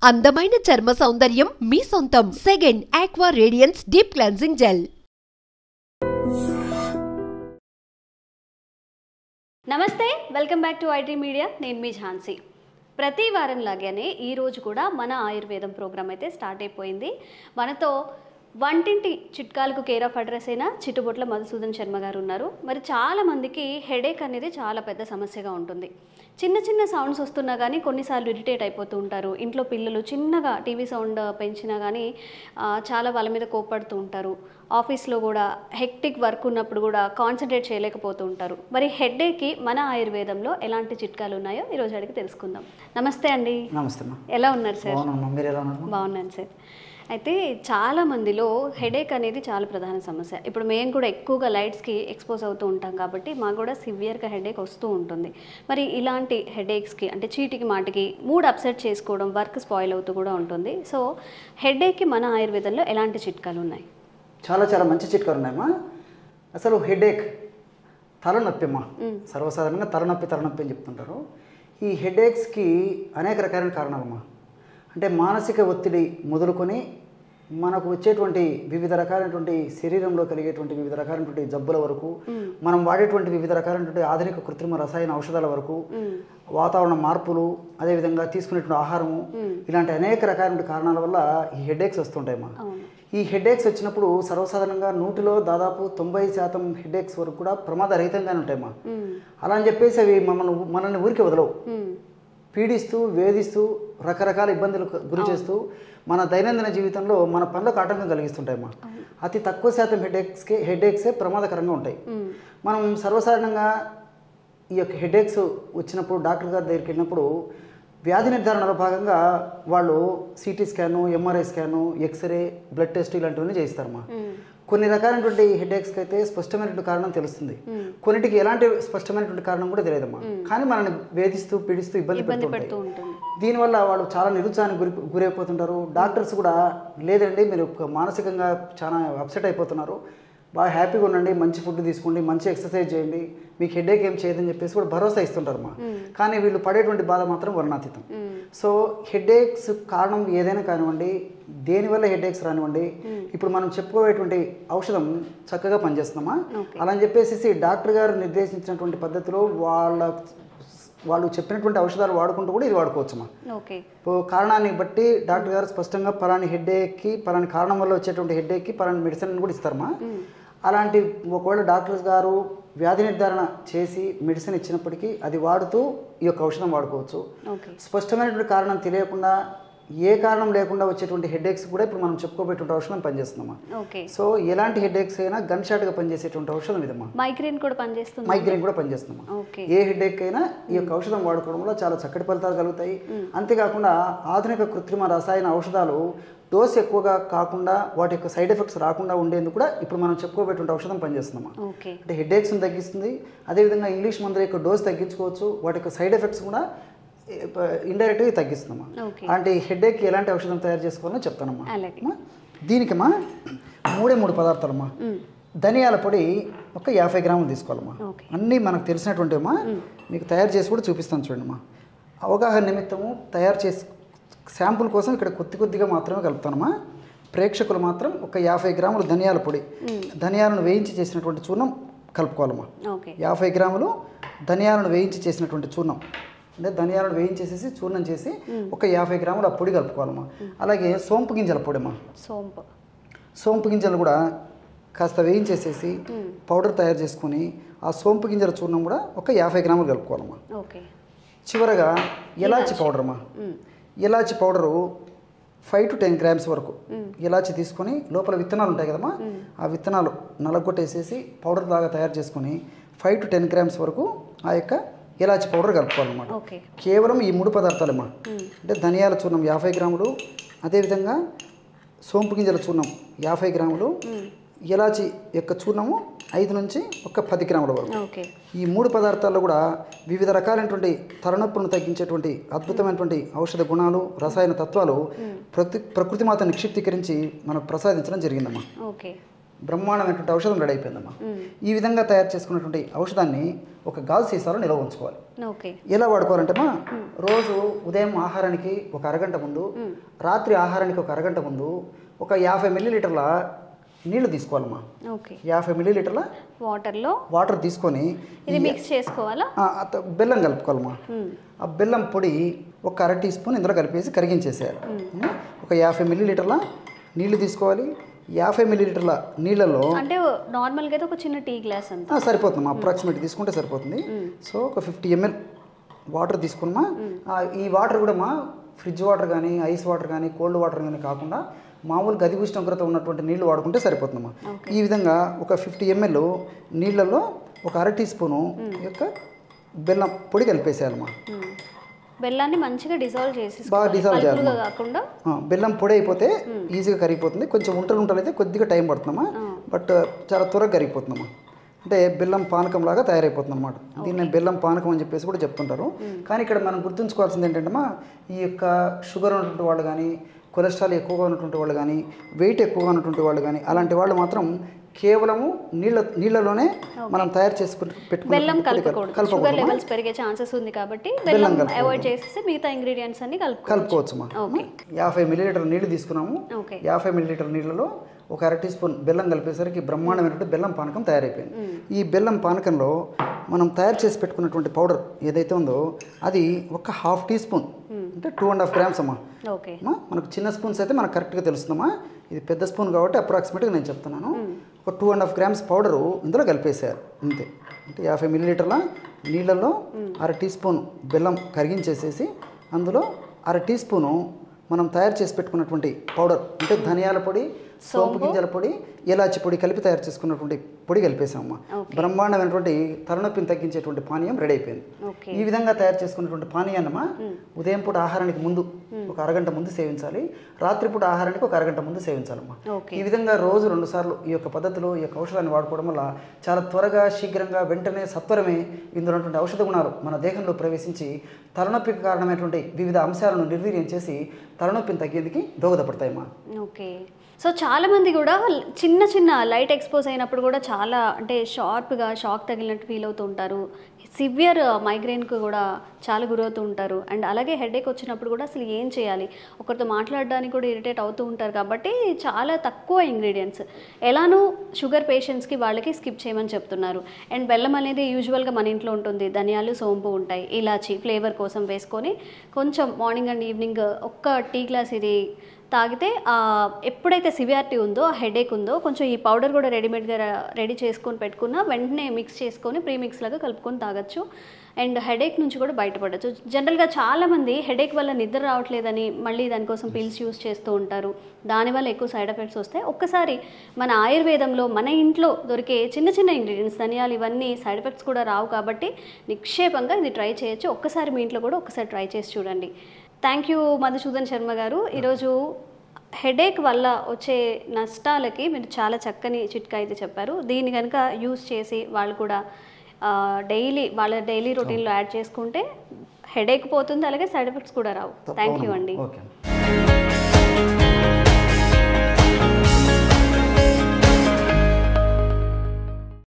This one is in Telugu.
అందమైన చర్మ సౌందర్యం మీ సొంతం. Second aqua radiance deep cleansing gel. నమస్తే, welcome back to IT media. నేను మీ ఝాన్సీ. ప్రతి వారం లాగానే ఈరోజు కూడా మన ఆయుర్వేదం ప్రోగ్రామ్ అయితే స్టార్ట్ అయిపోయింది. మనతో వంటింటి చిట్కాలకు కేర్ ఆఫ్ అడ్రస్ అయిన చిట్టుబొట్ల మధుసూదన్ శర్మ గారు ఉన్నారు. మరి చాలామందికి హెడేక్ అనేది చాలా పెద్ద సమస్యగా ఉంటుంది. చిన్న చిన్న సౌండ్స్ వస్తున్నా కానీ కొన్నిసార్లు ఇరిటేట్ అయిపోతూ ఉంటారు. ఇంట్లో పిల్లలు చిన్నగా టీవీ సౌండ్ పెంచినా కానీ చాలా వాళ్ళ మీద కోప్పడుతూ ఉంటారు. ఆఫీస్లో కూడా హెక్టిక్ వర్క్ ఉన్నప్పుడు కూడా కాన్సన్ట్రేట్ చేయలేకపోతూ ఉంటారు. మరి హెడేక్కి మన ఆయుర్వేదంలో ఎలాంటి చిట్కాలు ఉన్నాయో ఈరోజు అడిగి తెలుసుకుందాం. నమస్తే అండి. నమస్తే. ఎలా ఉన్నారు సార్? బాగున్నాను సార్. అయితే చాలా మందిలో హెడేక్ అనేది చాలా ప్రధాన సమస్య. ఇప్పుడు మేము కూడా ఎక్కువగా లైట్స్కి ఎక్స్పోజ్ అవుతూ ఉంటాం కాబట్టి మాకు కూడా సివియర్గా హెడేక్ వస్తూ ఉంటుంది. మరి ఇలాంటి హెడేక్స్కి అంటే చీటికి మాటికి మూడ్ అప్సెట్ చేసుకోవడం, వర్క్ స్పాయిల్ అవుతూ కూడా ఉంటుంది. సో హెడేక్కి మన ఆయుర్వేదంలో ఎలాంటి చిట్కాలు ఉన్నాయి? చాలా మంచి చిట్కాలు ఉన్నాయమ్మా. అసలు హెడేక్ తలనొప్పి అమ్మా. సర్వసాధారణంగా తలనొప్పి అని చెప్తుంటారు. ఈ హెడేక్స్కి అనేక రకాలైన కారణాలమ్మా. అంటే మానసిక ఒత్తిడి మొదలుకొని మనకు వచ్చేటువంటి వివిధ రకాలైనటువంటి శరీరంలో కలిగేటువంటి వివిధ రకాలైనటువంటి జబ్బుల వరకు, మనం వాడేటువంటి వివిధ రకాలైనటువంటి ఆధునిక కృత్రిమ రసాయన ఔషధాల వరకు, వాతావరణ మార్పులు, అదేవిధంగా తీసుకునేటువంటి ఆహారము, ఇలాంటి అనేక రకాలైన కారణాల వల్ల ఈ హెడేక్స్ వస్తుంటాయమ్మా. ఈ హెడేక్స్ వచ్చినప్పుడు సర్వసాధారణంగా 100లో దాదాపు 90% హెడేక్స్ వరకు కూడా ప్రమాదరహితంగానే ఉంటాయమ్మా. అలా అని చెప్పేసి అవి మనల్ని ఊరికి వదలవు. పీడిస్తూ, వేధిస్తూ, రకరకాల ఇబ్బందులకు గురి చేస్తూ మన దైనందిన జీవితంలో మన పనులకు ఆటంకం కలిగిస్తుంటాయమ్మా. అతి తక్కువ శాతం హెడేక్సే ప్రమాదకరంగా ఉంటాయి. మనం సర్వసాధారణంగా ఈ యొక్క హెడేక్స్ వచ్చినప్పుడు డాక్టర్ గారి దగ్గరికి వెళ్ళినప్పుడు వ్యాధి నిర్ధారణలో భాగంగా వాళ్ళు CT scan, MRI scan, x ray, blood test ఇలాంటివన్నీ చేయిస్తారమ్మా. కొన్ని రకాలైనటువంటి హెడేక్స్కి అయితే స్పష్టమైనటువంటి కారణం తెలుస్తుంది, కొన్నిటికి ఎలాంటి స్పష్టమైనటువంటి కారణం కూడా తెలియదమ్మా. కానీ మనల్ని వేధిస్తూ, పీడిస్తూ, ఇబ్బంది పెడుతూ ఉంటుంది. దీనివల్ల వాళ్ళు చాలా నిరుత్సాహానికి గురైపోతుంటారు. డాక్టర్స్ కూడా లేదండి మీరు మానసికంగా చాలా అప్సెట్ అయిపోతున్నారు, బాగా హ్యాపీగా ఉండండి, మంచి ఫుడ్ తీసుకోండి, మంచి ఎక్సర్సైజ్ చేయండి, మీకు హెడేక్ ఏం చేయదని చెప్పేసి కూడా భరోసా ఇస్తుంటారమ్మా. కానీ వీళ్ళు పడేటువంటి బాధ మాత్రం వర్ణాతీతం. సో హెడేక్స్ కారణం ఏదైనా కానివ్వండి, దేనివల్ల హెడేక్స్ రానివ్వండి, ఇప్పుడు మనం చెప్పుకోవేటువంటి ఔషధం చక్కగా పనిచేస్తున్నామా. అలా అని చెప్పేసి డాక్టర్ గారు నిర్దేశించినటువంటి పద్ధతిలో వాళ్ళు చెప్పినటువంటి ఔషధాలు వాడుకుంటూ కూడా ఇది వాడుకోవచ్చమ్మా. ఇప్పుడు కారణాన్ని బట్టి డాక్టర్ గారు స్పష్టంగా పలాని హెడేక్కి, పలాని కారణం వల్ల వచ్చేటువంటి హెడేక్కి పలాని మెడిసిన్ కూడా ఇస్తారమ్మా. అలాంటి ఒకవేళ డాక్టర్స్ గారు వ్యాధి నిర్ధారణ చేసి మెడిసిన్ ఇచ్చినప్పటికీ అది వాడుతూ ఈ యొక్క ఔషధం వాడుకోవచ్చు. స్పష్టమైనటువంటి కారణం తెలియకుండా, ఏ కారణం లేకుండా వచ్చేటువంటి హెడేక్స్ కూడా ఇప్పుడు మనం చెప్పుకోబెట్టే ఔషధం పనిచేస్తుందమ్మా. సో ఎలాంటి హెడేక్స్ అయినా గన్ షాట్గా పనిచేసేటువంటి ఔషధం ఇదమ్మా. మైగ్రేన్ కూడా పనిచేస్తుందమ్మా. ఏ హెడేక్ అయినా ఈ యొక్క ఔషధం వాడుకోవడం వల్ల చాలా చక్కటి ఫలితాలు కలుగుతాయి. అంతేకాకుండా ఆధునిక కృత్రిమ రసాయన ఔషధాలు డోస్ ఎక్కువగా కాకుండా వాటి యొక్క సైడ్ ఎఫెక్ట్స్ రాకుండా ఉండేందుకు కూడా ఇప్పుడు మనం చెప్పుకోబెట్టే ఔషధం పనిచేస్తుందమ్మా. అంటే హెడేక్స్ని తగ్గిస్తుంది, అదేవిధంగా ఇంగ్లీష్ మందుల యొక్క డోస్ తగ్గించుకోవచ్చు, వాటి యొక్క సైడ్ ఎఫెక్ట్స్ కూడా ఇండైరెక్ట్గా తగ్గిస్తుందమ్మా. అంటే హెడేక్ ఎలాంటి ఔషధం తయారు చేసుకోవాలో చెప్తానమ్మా. దీనికమ్మా 3 పదార్థాలమ్మా. ధనియాల పొడి ఒక 50 గ్రాములు తీసుకోవాలమ్మా. అన్నీ మనకు తెలిసినటువంటి అమ్మా, మీకు తయారు చేసి కూడా చూపిస్తాను చూడండిమ్మా. అవగాహన నిమిత్తము తయారు చేసి శాంపుల్ కోసం ఇక్కడ కొద్దిగా మాత్రమే కలుపుతానమ్మా. ప్రేక్షకులు మాత్రం ఒక 50 గ్రాములు ధనియాల పొడి, ధనియాలను వేయించి చేసినటువంటి చూర్ణం కలుపుకోవాలమ్మా. 50 గ్రాములు ధనియాలను వేయించి చేసినటువంటి చూర్ణం, అంటే ధనియాలను వేయించేసేసి చూర్ణం చేసి ఒక 50 గ్రాములు ఆ పొడి కలుపుకోవాలమ్మా. అలాగే సోంపు గింజల పొడి అమ్మా. సోంపు గింజలు కూడా కాస్త వేయించేసేసి పౌడర్ తయారు చేసుకొని ఆ సోంపు గింజల చూర్ణం కూడా ఒక 50 గ్రాములు కలుపుకోవాలమ్మా. చివరగా ఎలాచి పౌడర్ అమ్మా. ఎలాచి పౌడరు 5 to 10 గ్రామ్స్ వరకు ఎలాచి తీసుకొని లోపల విత్తనాలు ఉంటాయి కదమ్మా, ఆ విత్తనాలు నలగొట్టేసేసి పౌడర్ లాగా తయారు చేసుకొని 5 to 10 గ్రామ్స్ వరకు ఆ యొక్క ఎలాచి పౌడర్ కలుపుకోవాలన్నమాట. కేవలం ఈ 3 పదార్థాలమ్మా. అంటే ధనియాల చూర్ణం 50 గ్రాములు, అదేవిధంగా సోంపు గింజల చూర్ణం 50 గ్రాములు, ఎలాచి యొక్క చూర్ణము 5 నుంచి ఒక 10 గ్రాముల వరకు. ఈ 3 పదార్థాల్లో కూడా వివిధ రకాలైనటువంటి తలనొప్పులను తగ్గించేటువంటి అద్భుతమైనటువంటి ఔషధ గుణాలు, రసాయన తత్వాలు ప్రకృతి మాత నిక్షిప్తీకరించి మనకు ప్రసాదించడం జరిగిందమ్మా. బ్రహ్మాండమైనటువంటి ఔషధం రెడీ అయిపోయిందమ్మా. ఈ విధంగా తయారు చేసుకున్నటువంటి ఔషధాన్ని ఒక గాజు సీసాలో నిల్వ ఉంచుకోవాలి. ఎలా వాడుకోవాలంటే రోజు ఉదయం ఆహారానికి ఒక అరగంట ముందు, రాత్రి ఆహారానికి ఒక అరగంట ముందు ఒక 50 మిల్లీలీటర్ల నీళ్లు తీసుకోవాలమ్మా. 50 మిల్లీలీటర్ల వాటర్ తీసుకొని ఇది మిక్స్ చేసుకోవాలా, బెల్లం కలుపుకోవాలమ్మా. ఆ బెల్లం పొడి ఒక 1/2 టీ స్పూన్ ఇందులో కలిపేసి కరిగించేసేయాలి. ఒక 50 మిల్లీలీటర్ల నీళ్లు తీసుకోవాలి. 50 మిల్లీలీటర్ల నీళ్ళలో అంటే నార్మల్గా అయితే ఒక చిన్న టీ గ్లాస్ అంతా సరిపోతుందమ్మా, అప్రాక్సిమేట్ తీసుకుంటే సరిపోతుంది. సో ఒక 50 ml వాటర్ తీసుకున్నామా. ఈ వాటర్ కూడా ఫ్రిడ్జ్ వాటర్ కానీ, ఐస్ వాటర్ కానీ, కోల్డ్ వాటర్ కానీ కాకుండా మామూలు గది ఉష్ణోగ్రత ఉన్నటువంటి నీళ్లు వాడుకుంటే సరిపోతుందమ్మా. ఈ విధంగా ఒక 50 ml నీళ్ళల్లో ఒక 1/2 టీ స్పూను యొక్క బెల్లం పొడి కలిపేసేయాలమ్మా. బెల్లాన్ని మంచిగా డిజాల్వ్ చేసి బాగా డిజాల్వ్ చేయాలి. కాకుండా బెల్లం పొడి అయిపోతే ఈజీగా కరిగిపోతుంది. కొంచెం ఉంటలు అయితే కొద్దిగా టైం పడుతుందమ్మా, బట్ చాలా త్వరగా కరిగిపోతుందమ్మా. అంటే బెల్లం పానకం లాగా తయారైపోతుంది అనమాట. దీన్ని బెల్లం పానకం అని చెప్పేసి కూడా చెప్తుంటారు. కానీ ఇక్కడ మనం గుర్తుంచుకోవాల్సింది ఏంటంటే ఈ యొక్క షుగర్ ఉన్నటువంటి వాళ్ళు కానీ, కొలెస్ట్రాల్ ఎక్కువగా ఉన్నటువంటి వాళ్ళు కానీ, వెయిట్ ఎక్కువగా ఉన్నటువంటి వాళ్ళు కానీ, అలాంటి వాళ్ళు మాత్రం కేవలము నీళ్ళలోనే మనం తయారు చేసి బెల్లం షుగర్ లెవెల్స్ పెరిగే ఛాన్సెస్ ఉంది కాబట్టి బెల్లం అవాయిడ్ చేసేసి మిగతా ఇంగ్రీడియంట్స్ అన్ని కలుపుకోవచ్చు. 50 మిల్లీలీటర్ నీళ్లు తీసుకున్నాము. 50 మిల్లీలీటర్ నీళ్ళలో ఒక 1/2 టీ స్పూన్ బెల్లం కలిపేసరికి బ్రహ్మాండమైనటువంటి బెల్లం పానకం తయారైపోయింది. ఈ బెల్లం పానకంలో మనం తయారు చేసి పెట్టుకున్నటువంటి పౌడర్ ఏదైతే ఉందో అది ఒక 1/2 టీ స్పూన్, అంటే 2.5 grams అమ్మా. మనకు చిన్న స్పూన్స్ అయితే మనకు కరెక్ట్గా తెలుస్తుందమ్మా. ఇది పెద్ద స్పూన్ కాబట్టి అప్రాక్సిమేట్గా నేను చెప్తున్నాను. ఒక 2.5 grams పౌడరు ఇందులో కలిపేసేయాలి అంతే. అంటే 50 మిల్లీలీటర్ల నీళ్ళల్లో 1/2 టీ స్పూన్ బెల్లం కరిగించేసేసి అందులో 1/2 టీ స్పూను మనం తయారు చేసి పెట్టుకున్నటువంటి పౌడర్, అంటే ధనియాల పొడి, సోంపు గింజల పొడి, ఇలాచి పొడి కలిపి తయారు చేసుకున్నటువంటి పొడి కలిపేసామమ్మా. బ్రహ్మాండమైనటువంటి తలనొప్పిని తగ్గించేటువంటి పానీయం రెడీ అయిపోయింది. ఈ విధంగా తయారు చేసుకున్నటువంటి పానీయాన్నమా ఉదయం పూట ఆహారానికి ముందు ఒక అరగంట ముందు సేవించాలి, రాత్రిపూట ఆహారానికి ఒక అరగంట ముందు సేవించాలమ్మా. ఈ విధంగా రోజు 2 సార్లు ఈ యొక్క పద్ధతిలో ఈ యొక్క ఔషధాన్ని వాడుకోవడం వల్ల చాలా త్వరగా, శీఘ్రంగా, వెంటనే, సత్వరమే ఇందులో ఉన్నటువంటి ఔషధ గుణాలు మన దేహంలో ప్రవేశించి తలనొప్పికి కారణమైనటువంటి వివిధ అంశాలను నిర్వీర్యం చేసి తలనొప్పిని తగ్గేందుకు దోహదపడతాయమ్మా. సో చాలామంది కూడా చిన్న చిన్న లైట్ ఎక్స్పోజ్ అయినప్పుడు కూడా చాలా అంటే షార్ప్గా షాక్ తగిలినట్టు ఫీల్ అవుతూ ఉంటారు. సివియర్ మైగ్రేన్కు కూడా చాలా గురవుతూ ఉంటారు. అండ్ అలాగే హెడేక్ వచ్చినప్పుడు కూడా అసలు ఏం చేయాలి, ఒకరితో మాట్లాడడానికి కూడా ఇరిటేట్ అవుతూ ఉంటారు. కాబట్టి చాలా తక్కువ ఇంగ్రీడియంట్స్ ఎలానూ షుగర్ పేషెంట్స్కి వాళ్ళకి స్కిప్ చేయమని చెప్తున్నారు. అండ్ బెల్లం అనేది యూజువల్గా మన ఇంట్లో ఉంటుంది, ధనియాలు, సోంపు ఉంటాయి, ఇలాచి ఫ్లేవర్ కోసం వేసుకొని కొంచెం మార్నింగ్ అండ్ ఈవినింగ్ ఒక్క టీ గ్లాస్ ఇది తాగితే ఎప్పుడైతే సివియారిటీ ఉందో, ఆ హెడేక్ ఉందో, కొంచెం ఈ పౌడర్ కూడా రెడీమేడ్గా రెడీ చేసుకొని పెట్టుకున్న వెంటనే మిక్స్ చేసుకొని ప్రీమిక్స్ లాగా కలుపుకొని తాగొచ్చు. అండ్ హెడేక్ నుంచి కూడా బయటపడచ్చు. జనరల్గా చాలామంది హెడేక్ వల్ల నిద్ర రావట్లేదని మళ్ళీ దానికోసం పిల్స్ యూస్ చేస్తూ ఉంటారు. దానివల్ల ఎక్కువ సైడ్ ఎఫెక్ట్స్ వస్తాయి. ఒక్కసారి మన ఆయుర్వేదంలో మన ఇంట్లో దొరికే చిన్న చిన్న ఇంగ్రీడియంట్స్, ధనియాలు, ఇవన్నీ సైడ్ ఎఫెక్ట్స్ కూడా రావు కాబట్టి నిక్షేపంగా ఇది ట్రై చేయొచ్చు. ఒక్కసారి మీ ఇంట్లో కూడా ఒకసారి ట్రై చేసి చూడండి. థ్యాంక్ యూ మధుసూదన్ శర్మ గారు. ఈరోజు హెడేక్ వల్ల వచ్చే నష్టాలకి మీరు చాలా చక్కని చిట్కా అయితే చెప్పారు. దీన్ని కనుక యూస్ చేసి వాళ్ళు కూడా వాళ్ళ డైలీ రొటీన్లో యాడ్ చేసుకుంటే హెడేక్ పోతుంది, అలాగే సైడ్ ఎఫెక్ట్స్ కూడా రావు. థ్యాంక్ యూ అండి.